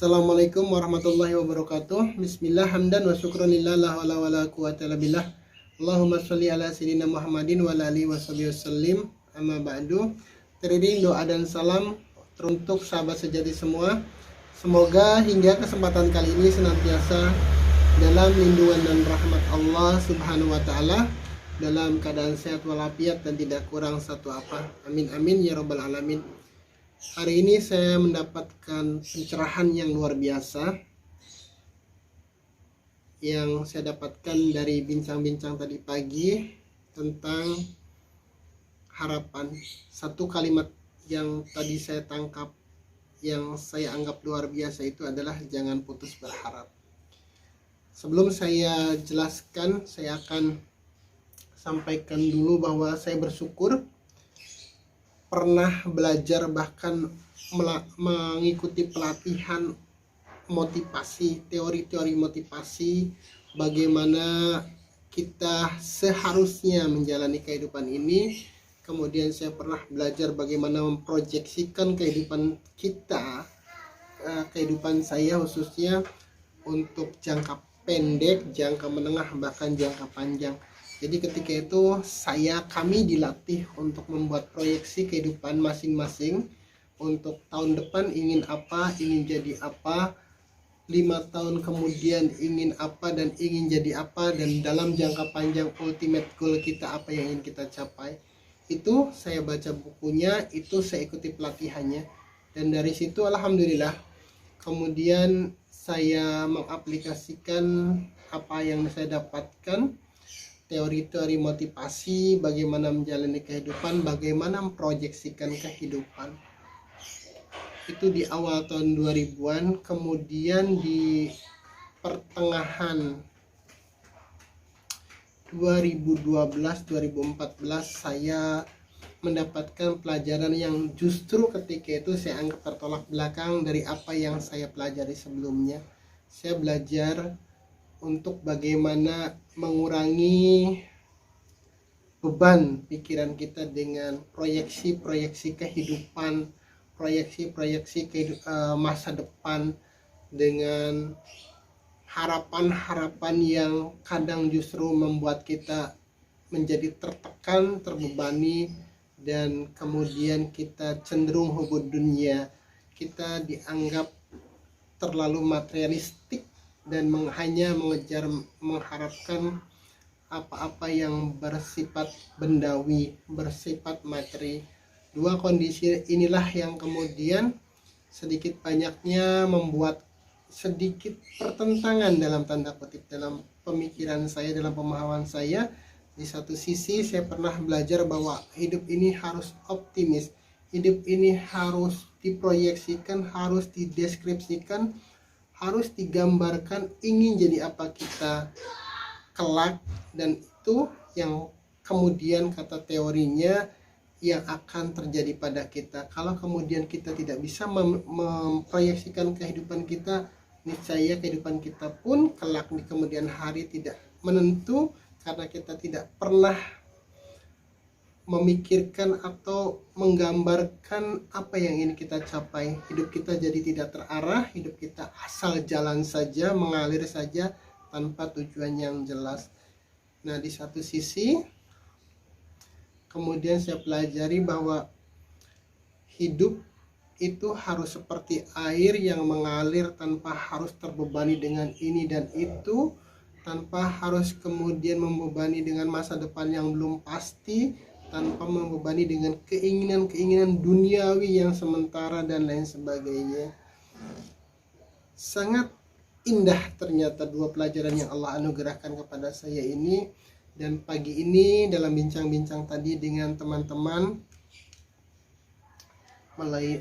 Assalamualaikum warahmatullahi wabarakatuh. Bismillah, hamdan wa syukranillah, la hawla wa la quwwata illa billah. Allahumma sholli ala sayyidina Muhammadin wa ala alihi wasallim. Amma ba'du. Teriring doa dan salam teruntuk sahabat sejati semua. Semoga hingga kesempatan kali ini senantiasa dalam lindungan dan rahmat Allah Subhanahu wa taala, dalam keadaan sehat walafiat dan tidak kurang satu apa. Amin amin ya rabbal alamin. Hari ini saya mendapatkan pencerahan yang luar biasa yang saya dapatkan dari bincang-bincang tadi pagi tentang harapan. Satu kalimat yang tadi saya tangkap yang saya anggap luar biasa itu adalah jangan putus berharap. Sebelum saya jelaskan, saya akan sampaikan dulu bahwa saya bersyukur pernah belajar, bahkan mengikuti pelatihan motivasi, teori-teori motivasi, bagaimana kita seharusnya menjalani kehidupan ini. Kemudian saya pernah belajar bagaimana memproyeksikan kehidupan kita, kehidupan saya khususnya untuk jangka pendek, jangka menengah, bahkan jangka panjang. Jadi ketika itu kami dilatih untuk membuat proyeksi kehidupan masing-masing. Untuk tahun depan ingin apa, ingin jadi apa, 5 tahun kemudian ingin apa dan ingin jadi apa, dan dalam jangka panjang ultimate goal kita apa yang ingin kita capai. Itu saya baca bukunya, itu saya ikuti pelatihannya, dan dari situ alhamdulillah kemudian saya mengaplikasikan apa yang saya dapatkan, teori-teori motivasi, bagaimana menjalani kehidupan, bagaimana memproyeksikan kehidupan. Itu di awal tahun 2000-an, kemudian di pertengahan 2012-2014 saya mendapatkan pelajaran yang justru ketika itu saya anggap tertolak belakang dari apa yang saya pelajari sebelumnya. Saya belajar untuk bagaimana mengurangi beban pikiran kita dengan proyeksi-proyeksi kehidupan, proyeksi-proyeksi masa depan, dengan harapan-harapan yang kadang justru membuat kita menjadi tertekan, terbebani, dan kemudian kita cenderung hubud dunia. Kita dianggap terlalu materialistik dan hanya mengejar, mengharapkan apa-apa yang bersifat bendawi, bersifat materi. Dua kondisi inilah yang kemudian sedikit banyaknya membuat sedikit pertentangan dalam tanda kutip dalam pemikiran saya, dalam pemahaman saya. Di satu sisi saya pernah belajar bahwa hidup ini harus optimis, hidup ini harus diproyeksikan, harus dideskripsikan, harus digambarkan ingin jadi apa kita kelak, dan itu yang kemudian kata teorinya yang akan terjadi pada kita. Kalau kemudian kita tidak bisa memproyeksikan kehidupan kita, niscaya kehidupan kita pun kelak di kemudian hari tidak menentu, karena kita tidak pernah memikirkan atau menggambarkan apa yang ingin kita capai. Hidup kita jadi tidak terarah, hidup kita asal jalan saja, mengalir saja tanpa tujuan yang jelas. Nah, di satu sisi kemudian saya pelajari bahwa hidup itu harus seperti air yang mengalir tanpa harus terbebani dengan ini dan itu, tanpa harus kemudian membebani dengan masa depan yang belum pasti, tanpa membebani dengan keinginan-keinginan duniawi yang sementara dan lain sebagainya. Sangat indah ternyata dua pelajaran yang Allah anugerahkan kepada saya ini. Dan pagi ini dalam bincang-bincang tadi dengan teman-teman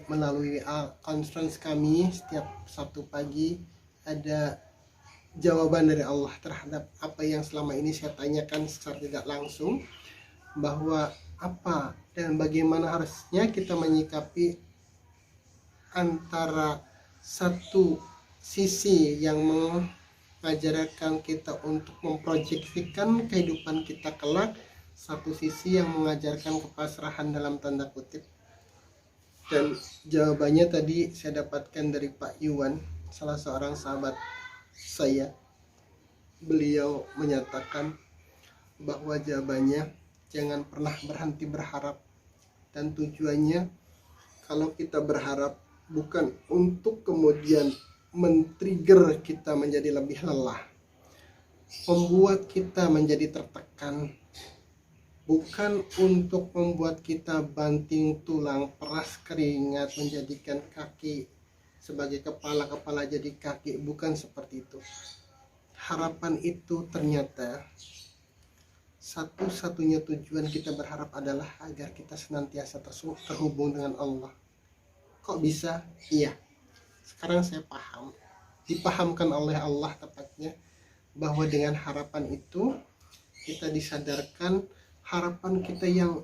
melalui conference kami setiap Sabtu pagi, ada jawaban dari Allah terhadap apa yang selama ini saya tanyakan secara tidak langsung, bahwa apa dan bagaimana harusnya kita menyikapi antara satu sisi yang mengajarkan kita untuk memproyeksikan kehidupan kita kelak, satu sisi yang mengajarkan kepasrahan dalam tanda kutip. Dan jawabannya tadi saya dapatkan dari Pak Yuwan. salah seorang sahabat saya, beliau menyatakan bahwa jawabannya jangan pernah berhenti berharap, dan tujuannya kalau kita berharap bukan untuk kemudian men-trigger kita menjadi lebih lelah, membuat kita menjadi tertekan, bukan untuk membuat kita banting tulang, peras keringat, menjadikan kaki sebagai kepala jadi kaki, bukan seperti itu. Harapan itu ternyata satu-satunya tujuan kita berharap adalah agar kita senantiasa terhubung dengan Allah. Kok bisa? Iya, sekarang saya paham, dipahamkan oleh Allah tepatnya, bahwa dengan harapan itu kita disadarkan harapan kita yang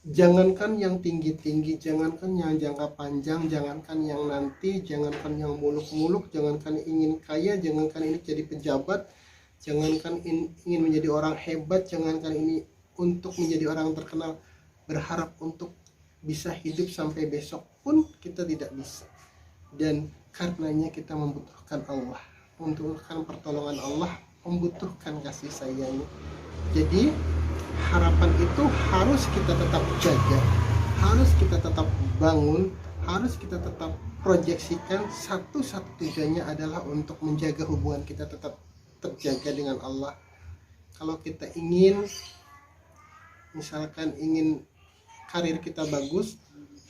jangankan yang tinggi-tinggi, jangankan yang jangka panjang, jangankan yang nanti, jangankan yang muluk-muluk, jangankan ingin kaya, jangankan ini jadi pejabat, jangankan ingin menjadi orang hebat, jangankan ini untuk menjadi orang terkenal, berharap untuk bisa hidup sampai besok pun kita tidak bisa. Dan karenanya kita membutuhkan Allah, membutuhkan pertolongan Allah, membutuhkan kasih sayangnya. Jadi harapan itu harus kita tetap jaga, harus kita tetap bangun, harus kita tetap proyeksikan. Satu-satu tujuannya adalah untuk menjaga hubungan kita tetap terjaga dengan Allah. Kalau kita ingin, misalkan ingin karir kita bagus,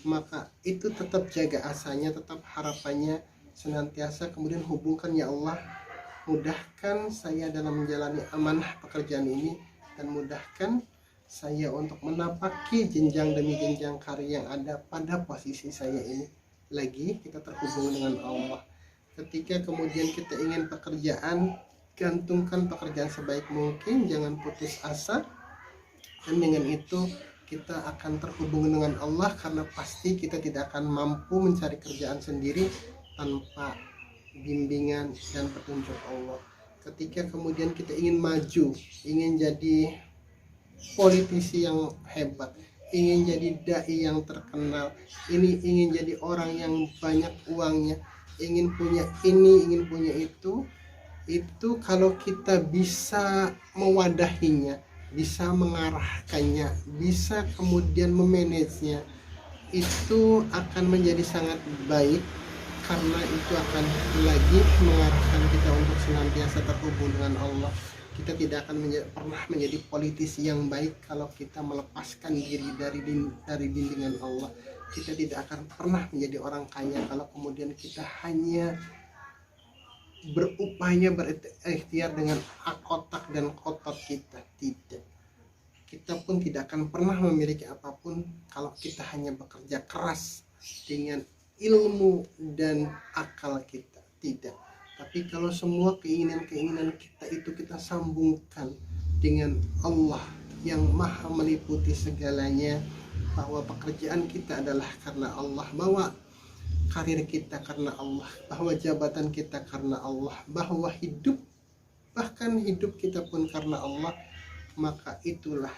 maka itu tetap jaga asanya, tetap harapannya senantiasa kemudian hubungkan, ya Allah, mudahkan saya dalam menjalani amanah pekerjaan ini, dan mudahkan saya untuk menapaki jenjang demi jenjang karir yang ada pada posisi saya ini. Lagi kita terhubung dengan Allah. Ketika kemudian kita ingin pekerjaan, gantungkan pekerjaan sebaik mungkin, jangan putus asa, dan dengan itu kita akan terhubung dengan Allah, karena pasti kita tidak akan mampu mencari kerjaan sendiri tanpa bimbingan dan petunjuk Allah. Ketika kemudian kita ingin maju, ingin jadi politisi yang hebat, ingin jadi dai yang terkenal, ini ingin jadi orang yang banyak uangnya, ingin punya ini, ingin punya itu kalau kita bisa mewadahinya, bisa mengarahkannya, bisa kemudian memanagenya, itu akan menjadi sangat baik, karena itu akan lagi mengarahkan kita untuk senantiasa terhubung dengan Allah. Kita tidak akan pernah menjadi politisi yang baik kalau kita melepaskan diri dari bimbingan Allah. Kita tidak akan pernah menjadi orang kaya kalau kemudian kita hanya berupaya berikhtiar dengan otak dan otot kita. Tidak, kita pun tidak akan pernah memiliki apapun kalau kita hanya bekerja keras dengan ilmu dan akal kita. Tidak, tapi kalau semua keinginan-keinginan kita itu kita sambungkan dengan Allah yang maha meliputi segalanya, bahwa pekerjaan kita adalah karena Allah, bahwa karir kita karena Allah, bahwa jabatan kita karena Allah, bahwa bahkan hidup kita pun karena Allah, maka itulah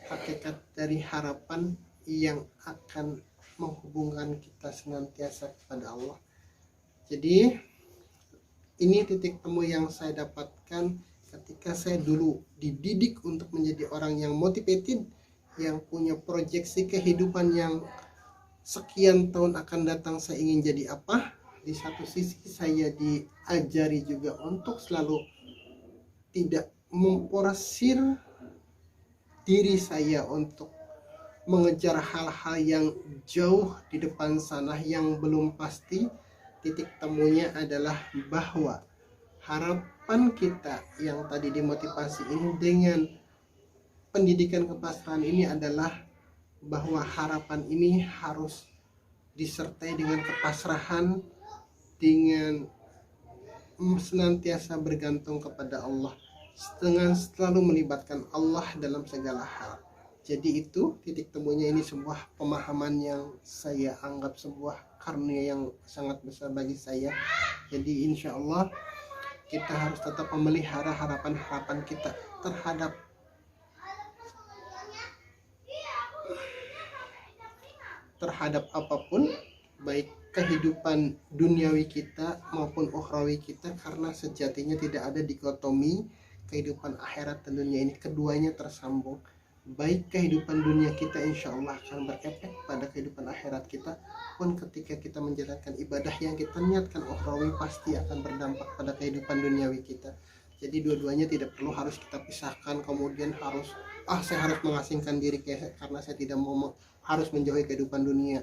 hakikat dari harapan yang akan menghubungkan kita senantiasa kepada Allah. Jadi ini titik temu yang saya dapatkan ketika saya dulu dididik untuk menjadi orang yang motivated, yang punya proyeksi kehidupan yang sekian tahun akan datang saya ingin jadi apa. Di satu sisi saya diajari juga untuk selalu tidak memporsir diri saya untuk mengejar hal-hal yang jauh di depan sana yang belum pasti. Titik temunya adalah bahwa harapan kita yang tadi dimotivasi ini dengan pendidikan kepasrahan ini adalah bahwa harapan ini harus disertai dengan kepasrahan, dengan senantiasa bergantung kepada Allah, dengan selalu melibatkan Allah dalam segala hal. Jadi itu titik temunya. Ini sebuah pemahaman yang saya anggap sebuah karunia yang sangat besar bagi saya. Jadi insya Allah kita harus tetap memelihara harapan-harapan kita terhadap apapun, baik kehidupan duniawi kita maupun ukhrawi kita, karena sejatinya tidak ada dikotomi kehidupan akhirat dan dunia ini, keduanya tersambung. Baik kehidupan dunia kita insya Allah akan berefek pada kehidupan akhirat kita, pun ketika kita menjalankan ibadah yang kita niatkan ukhrawi pasti akan berdampak pada kehidupan duniawi kita. Jadi dua-duanya tidak perlu harus kita pisahkan, kemudian harus saya harus mengasingkan diri karena saya tidak mau harus menjauhi kehidupan dunia,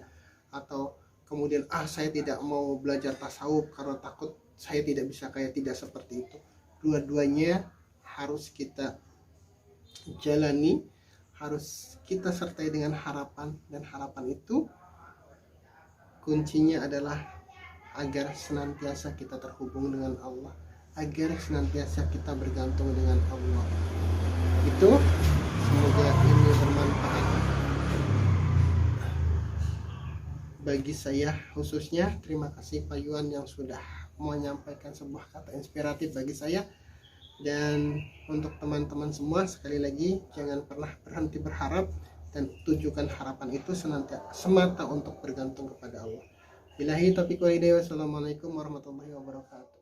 atau kemudian saya tidak mau belajar tasawuf karena takut saya tidak bisa tidak seperti itu. Dua-duanya harus kita jalani, harus kita sertai dengan harapan, dan harapan itu kuncinya adalah agar senantiasa kita terhubung dengan Allah, agar senantiasa kita bergantung dengan Allah. Itu semoga ini bermanfaat bagi saya khususnya. Terima kasih Pak Yuan yang sudah menyampaikan sebuah kata inspiratif bagi saya. Dan untuk teman-teman semua, sekali lagi jangan pernah berhenti berharap, dan tujukan harapan itu senantiasa semata untuk bergantung kepada Allah. Billahi taufiq wal hidayah. Wassalamualaikum warahmatullahi wabarakatuh.